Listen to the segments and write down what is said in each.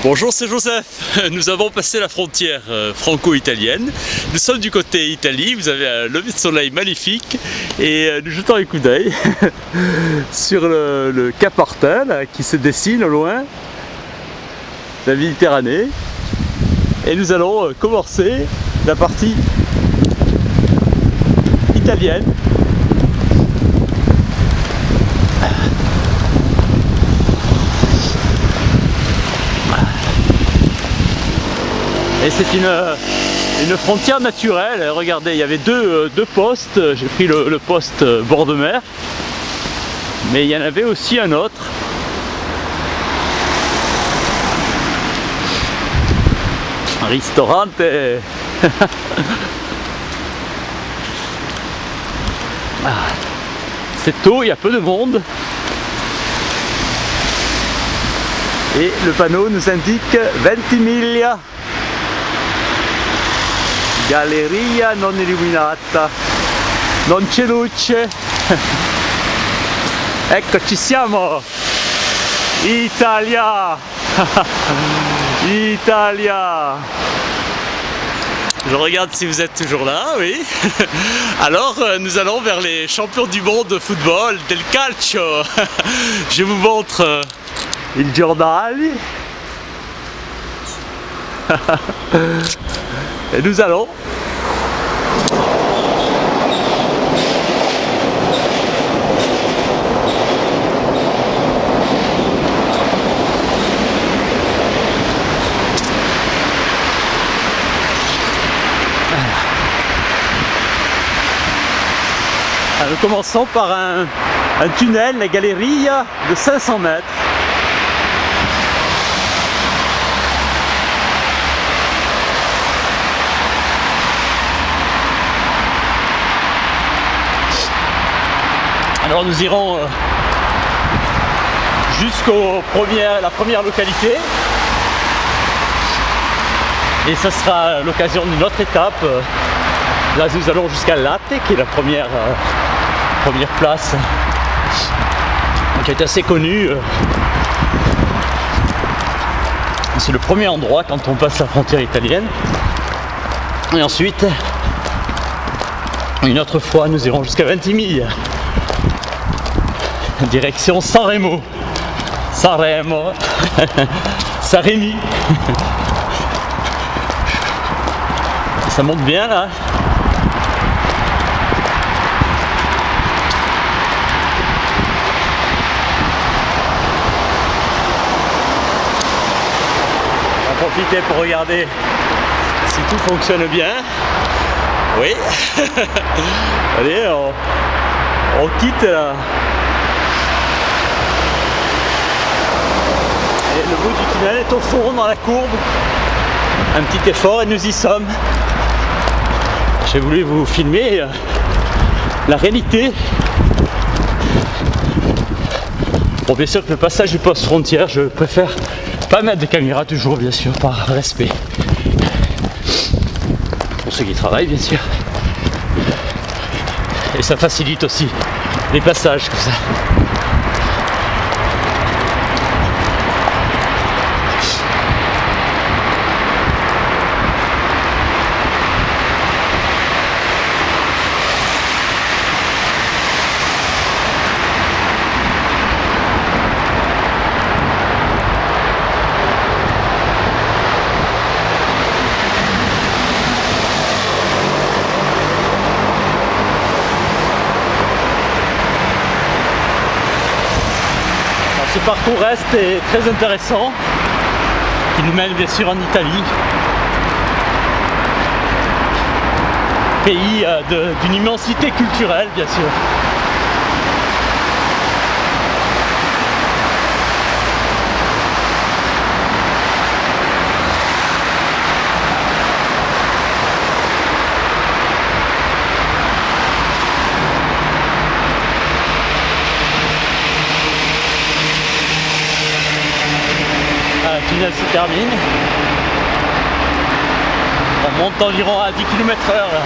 Bonjour, c'est Joseph. Nous avons passé la frontière franco-italienne. Nous sommes du côté Italie. Vous avez un lever de soleil magnifique et nous jetons un coup d'œil sur le Cap Hortel qui se dessine au loin, la Méditerranée. Et nous allons commencer la partie italienne. Et c'est une frontière naturelle. Regardez, il y avait deux postes. J'ai pris le poste bord de mer, mais il y en avait aussi un autre. Un restaurant. C'est tôt, il y a peu de monde. Et le panneau nous indique Ventimiglia. Galleria non illuminata, non c'è luce. Ecco, ci siamo! Italia! Italia! Je regarde si vous êtes toujours là, oui. Alors, nous allons vers les champions du monde de football, del calcio. Je vous montre il giornale. Et nous allons nous commençons par un tunnel, la Galleria de 500 mètres. Alors nous irons jusqu'à la première localité et ça sera l'occasion d'une autre étape. Là nous allons jusqu'à Latte qui est la première place qui est assez connue. C'est le premier endroit quand on passe la frontière italienne. Et ensuite, une autre fois, nous irons jusqu'à Ventimiglia. Direction Sanremo. Sanremo. Saint-Rémy. Ça monte bien là. On va profiter pour regarder si tout fonctionne bien. Oui. Allez, on quitte là. Et le bout du tunnel est au fond, dans la courbe. Un petit effort et nous y sommes. J'ai voulu vous filmer la réalité. Bon, bien sûr que le passage du poste frontière, je préfère pas mettre de caméra toujours, bien sûr, par respect. Pour ceux qui travaillent, bien sûr. Et ça facilite aussi les passages comme ça. Ce parcours est très intéressant, qui nous mène bien sûr en Italie, pays d'une immensité culturelle bien sûr. Le tunnel se termine. On monte environ à 10 km/h là.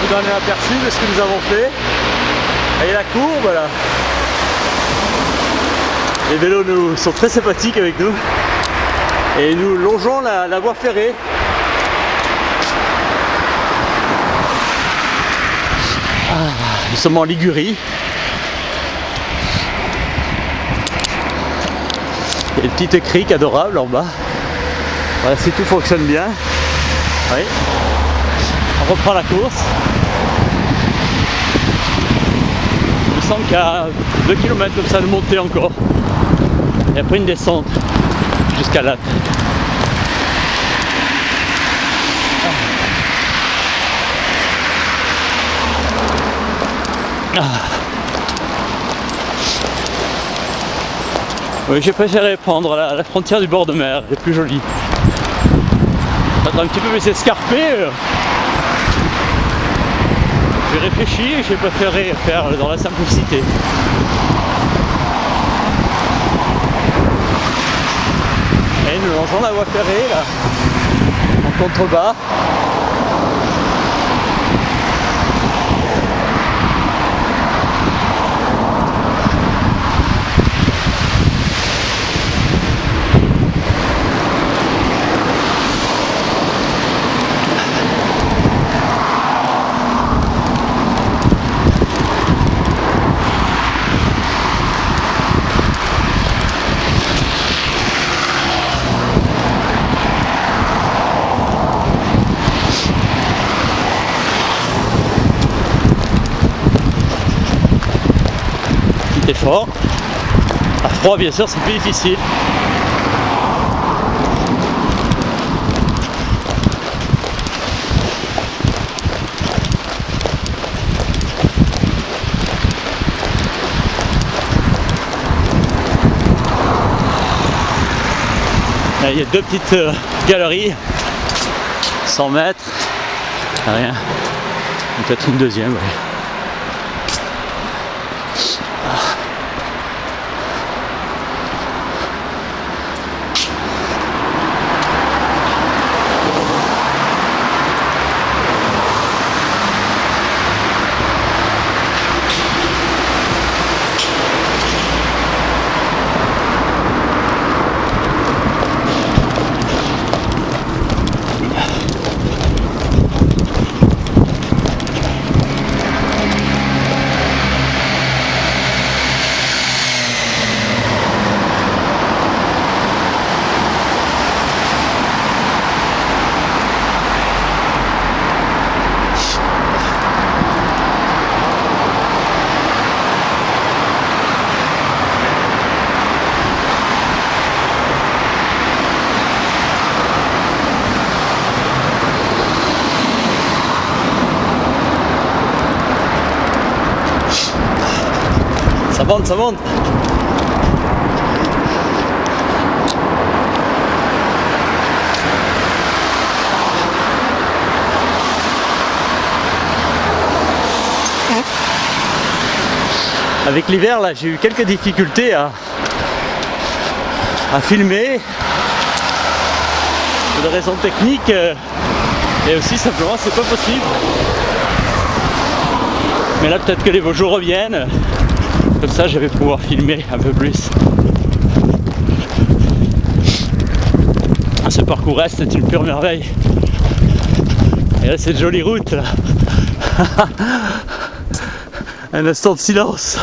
vous donner un aperçu de ce que nous avons fait. Et la courbe là. Les vélos nous sont très sympathiques avec nous. Et nous longeons la voie ferrée. Nous sommes en Ligurie. Il y a une petite crique adorable en bas. Voilà, si tout fonctionne bien. Oui. On reprend la course. Il me semble qu'il y a 2 km comme ça de montée encore. Et après une descente jusqu'à là. Oui, j'ai préféré prendre la frontière du bord de mer, elle est plus jolie. Un petit peu plus escarpé. J'ai réfléchi et j'ai préféré faire dans la simplicité. Et nous longeons la voie ferrée là, en contrebas. Effort. À froid bien sûr c'est plus difficile. Là, il y a 2 petites galeries, 100 mètres, rien, peut-être une deuxième. Ouais. Ça monte. Avec l'hiver là, j'ai eu quelques difficultés à filmer. Pour des raisons techniques et aussi simplement c'est pas possible. Mais là peut-être que les beaux jours reviennent. Comme ça je vais pouvoir filmer un peu plus. Ce parcours est une pure merveille. Et là cette jolie route là. Un instant de silence.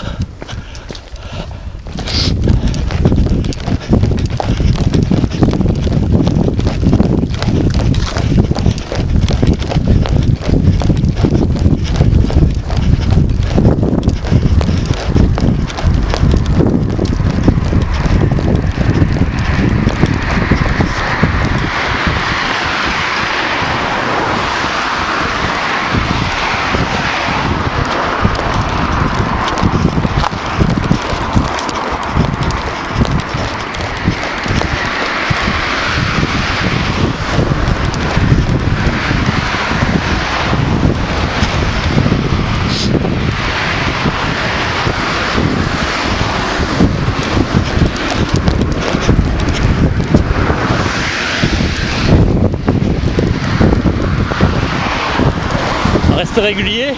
reste régulier.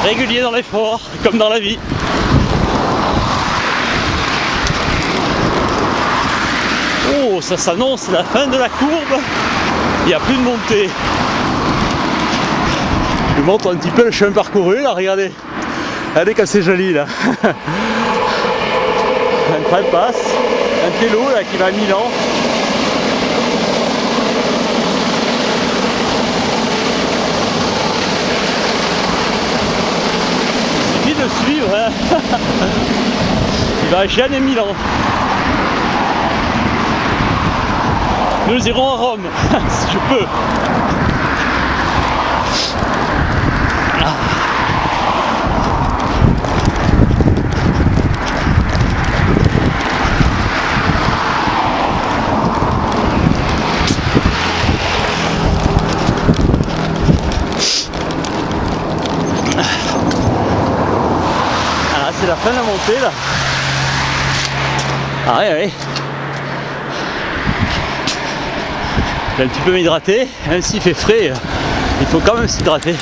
Régulier dans l'effort, comme dans la vie. Oh, ça s'annonce la fin de la courbe. Il n'y a plus de montée. Je vous montre un petit peu le chemin parcouru là, regardez. Regardez comme c'est joli là. Un train passe, un télo là qui va à Milan. Il suffit de suivre, hein. Il va à Gênes et Milan. Nous irons à Rome, si je peux. Ah, c'est la fin de la montée là. Ah ouais, ouais. J'ai un petit peu m'hydrater, même s'il fait frais, il faut quand même s'hydrater.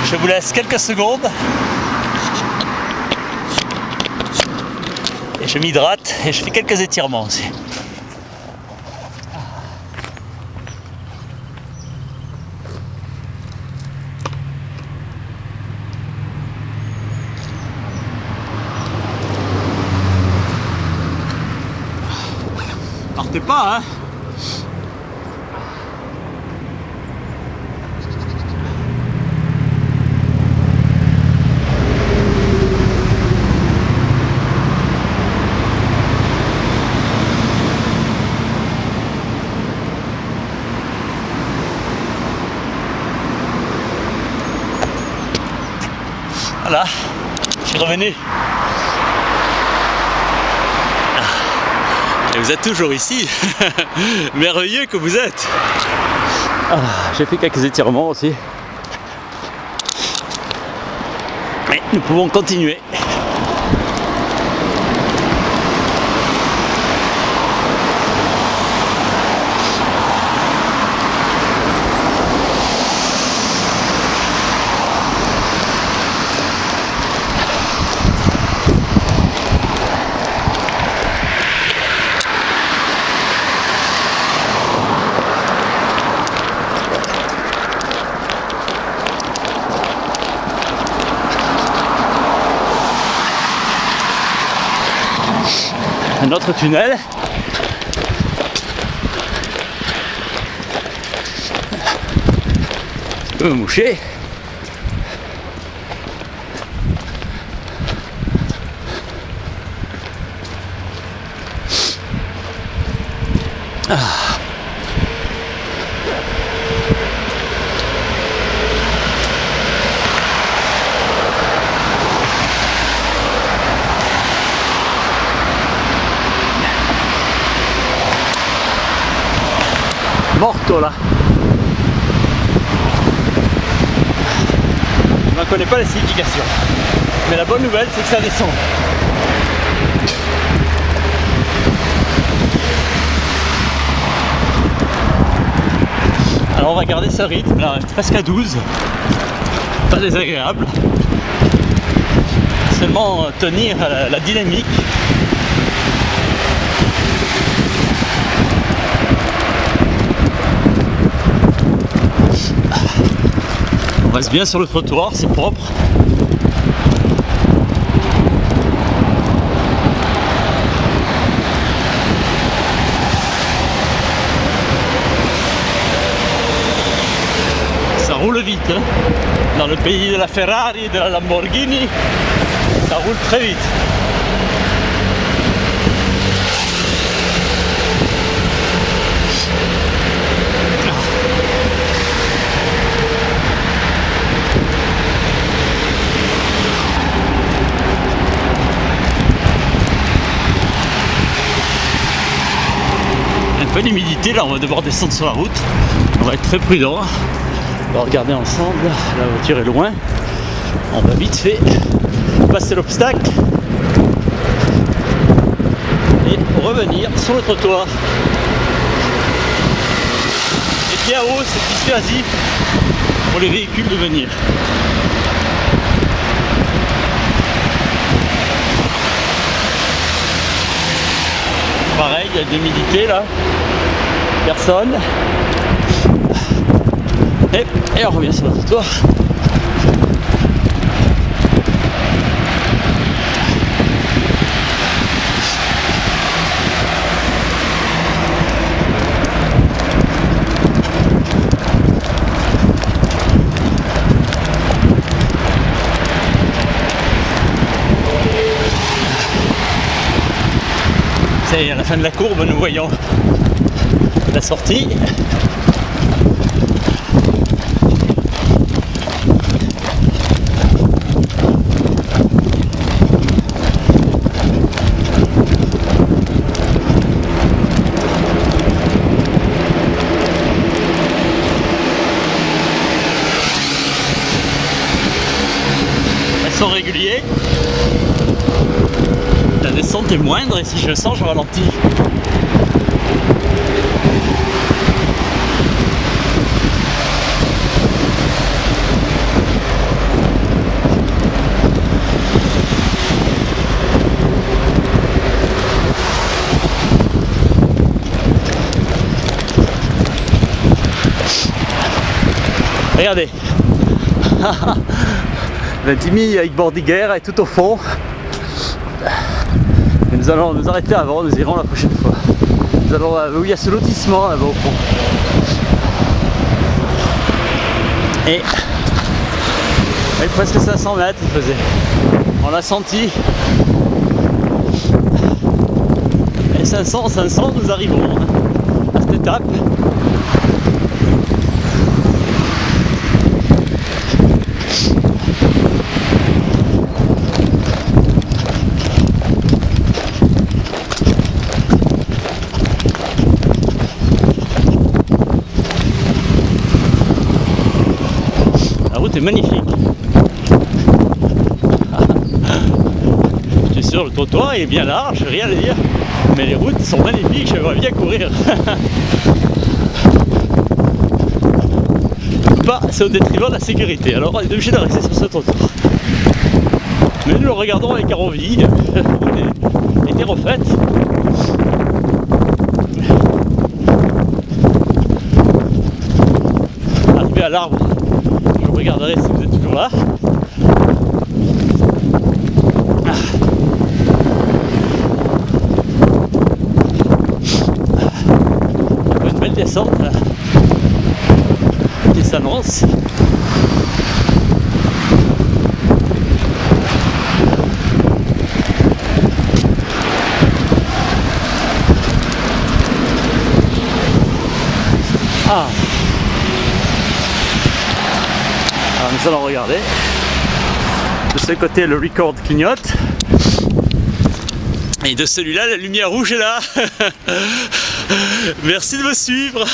Je vous laisse quelques secondes. Et je m'hydrate et je fais quelques étirements aussi. Partez pas, hein. Voilà, je suis revenu. Et vous êtes toujours ici. Merveilleux que vous êtes. J'ai fait quelques étirements aussi. Et nous pouvons continuer. Un autre tunnel. Je peux me moucher. Morto là. Je ne connais pas la signification. Mais la bonne nouvelle c'est que ça descend. Alors on va garder ce rythme là, presque à 12. Pas désagréable. Seulement tenir la dynamique. On reste bien sur le trottoir, c'est propre. Ça roule vite, hein. Dans le pays de la Ferrari, de la Lamborghini, ça roule très vite. belle humidité, là on va devoir descendre sur la route. On va être très prudent. On va regarder ensemble, la voiture est loin. On va vite fait passer l'obstacle et revenir sur le trottoir. Et puis à haut, c'est dissuasif pour les véhicules de venir. Pareil, il y a de l'humidité là. Personne. Et on revient sur le trottoir. C'est à la fin de la courbe, nous voyons la sortie. Elles sont réguliers. La descente est moindre et si je le sens, je ralentis. Regardez. La Timmy avec Bordiguer est tout au fond. Et nous allons nous arrêter avant, nous irons la prochaine fois. Nous allons où il y a ce lotissement là-bas au fond. Et presque 500 mètres il faisait. On l'a senti. Et 500, nous arrivons à cette étape. C'est magnifique. Je suis sûr, le trottoir est bien large, rien à dire. Mais les routes sont magnifiques, j'aimerais bien courir. Bah, c'est au détriment de la sécurité. Alors on est obligé de rester sur ce trottoir. Mais nous le regardons avec envie. On était refaites. Arrivé à l'arbre. Je regarderai si vous êtes toujours là. Il y a une belle descente là, qui s'annonce. Ah. Alors nous allons regarder. De ce côté, le record clignote. Et de celui-là, la lumière rouge est là. Merci de me suivre.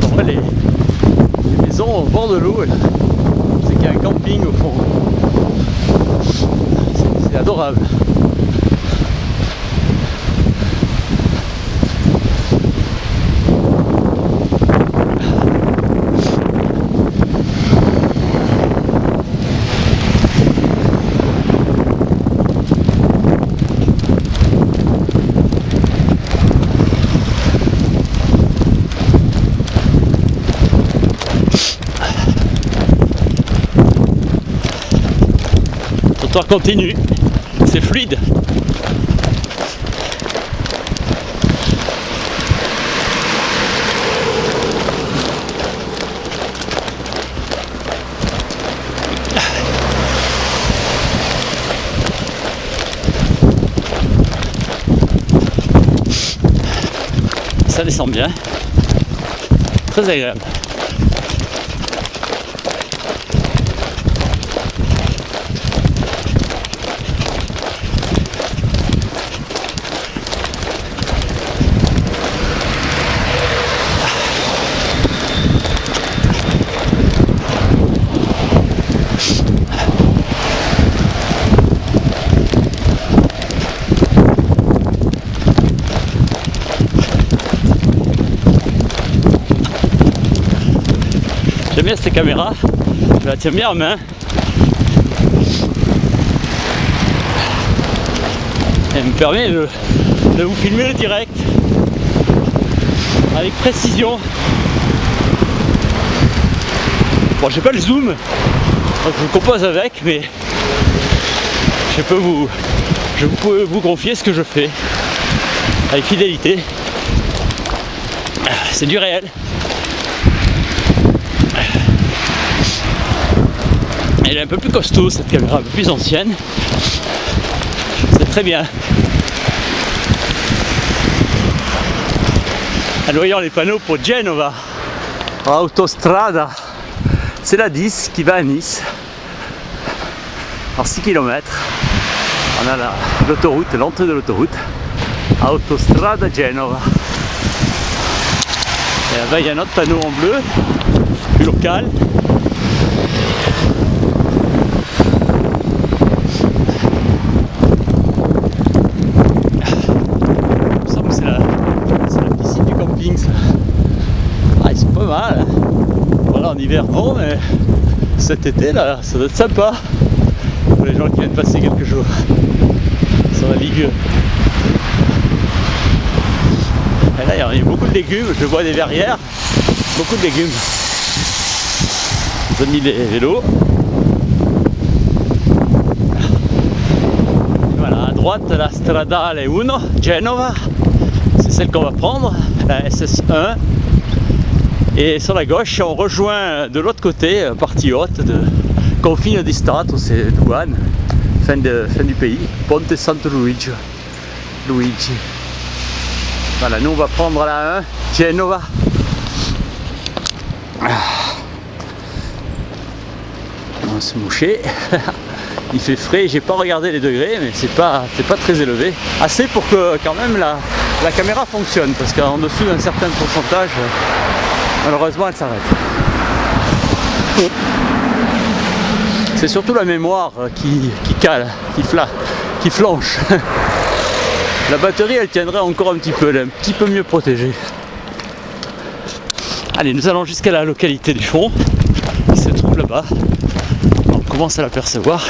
On voit les maisons au bord de l'eau. C'est qu'il y a un camping au fond. C'est adorable. L'histoire continue, c'est fluide. ça descend bien, très agréable. J'aime bien cette caméra, je la tiens bien en main. Elle me permet de vous filmer le direct avec précision. Bon, j'ai pas le zoom, donc je vous compose avec, mais je peux vous confier ce que je fais avec fidélité. C'est du réel. Elle est un peu plus costaud, cette caméra, un peu plus ancienne. C'est très bien. En voyant les panneaux pour Genova, Autostrada, c'est la 10 qui va à Nice. En 6 km, on a l'autoroute, l'entrée de l'autoroute, Autostrada Genova. Et là-bas, il y a un autre panneau en bleu, plus local. Ah, ils sont pas mal. Voilà, en hiver non, mais cet été là, ça doit être sympa pour les gens qui viennent passer quelques jours sur la Liguë. Et là, il y a beaucoup de légumes, je vois des verrières, beaucoup de légumes. Ils ont mis les vélos. Et voilà, à droite, la Stradale 1, Genova. C'est celle qu'on va prendre, la SS1. Et sur la gauche, on rejoint de l'autre côté, partie haute de Confine di Stato, c'est douane, fin du pays, Ponte Santo Luigi. Voilà, nous on va prendre la 1, Genova. On va se moucher. Il fait frais, j'ai pas regardé les degrés, mais c'est pas très élevé. Assez pour que quand même la caméra fonctionne, parce qu'en dessous d'un certain pourcentage, malheureusement elle s'arrête. C'est surtout la mémoire qui cale, qui flanche. La batterie elle tiendrait encore un petit peu, elle est un petit peu mieux protégée. Allez, nous allons jusqu'à la localité du fond, qui se trouve là-bas. On commence à l'apercevoir.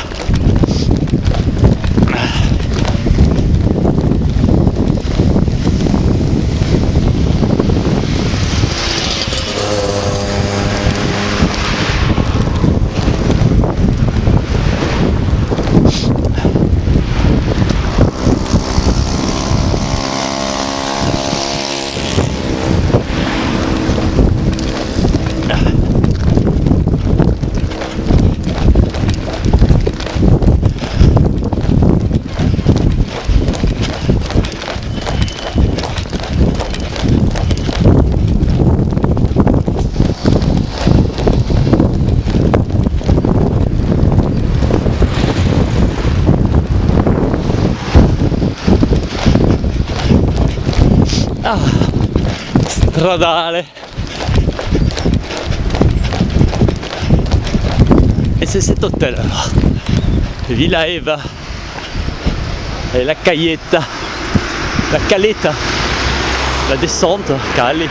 Ah, stradale. Et c'est cet hôtel alors, Villa Eva et la Caleta, la descente, Calais,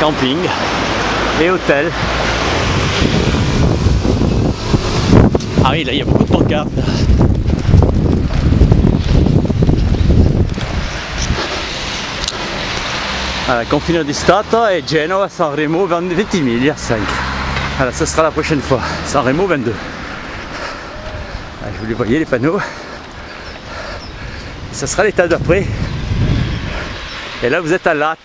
camping et hôtel. Ah oui, là il y a beaucoup de pancartes. Voilà, Confine di Stato et Genova, Sanremo, Ventimiglia 5. Voilà, ça sera la prochaine fois. Sanremo 22. Voilà, vous les voyez les panneaux. Et ça sera l'étape d'après. Et là vous êtes à Latte.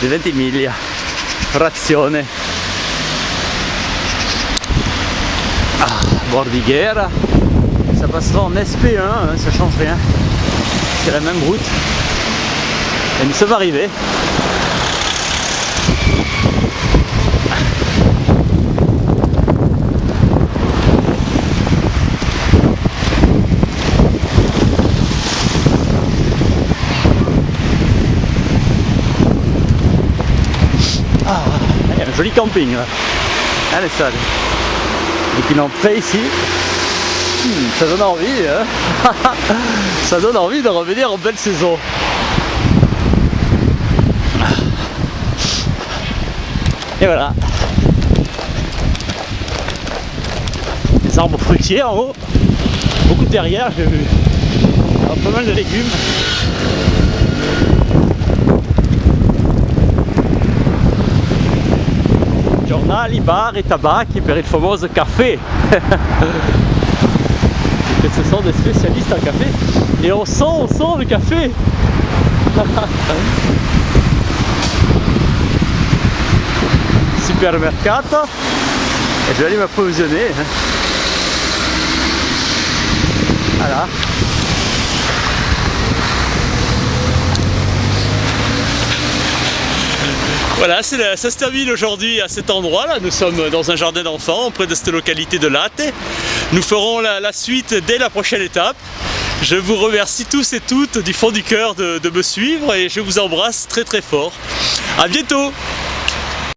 De Ventimiglia. Frazione. Bordighera. Ça passera en SP1, hein, ça change rien. C'est la même route. Et nous sommes arrivés. Ah, il y a un joli camping là. Allez, ça. Depuis l'entrée ici, ça donne envie, hein. Ça donne envie de revenir en belle saison. Et voilà. Les arbres fruitiers en haut. Beaucoup de derrière, j'ai vu. Alors, pas mal de légumes. Giornali, bar et tabacchi per il famoso café. Et ce sont des spécialistes en café. Et on sent le café. Supermercato. Et je vais aller m'approvisionner. Voilà. Voilà, ça se termine aujourd'hui à cet endroit là. Nous sommes dans un jardin d'enfants près de cette localité de Late. Nous ferons la suite dès la prochaine étape. Je vous remercie tous et toutes du fond du cœur de me suivre et je vous embrasse très très fort. À bientôt.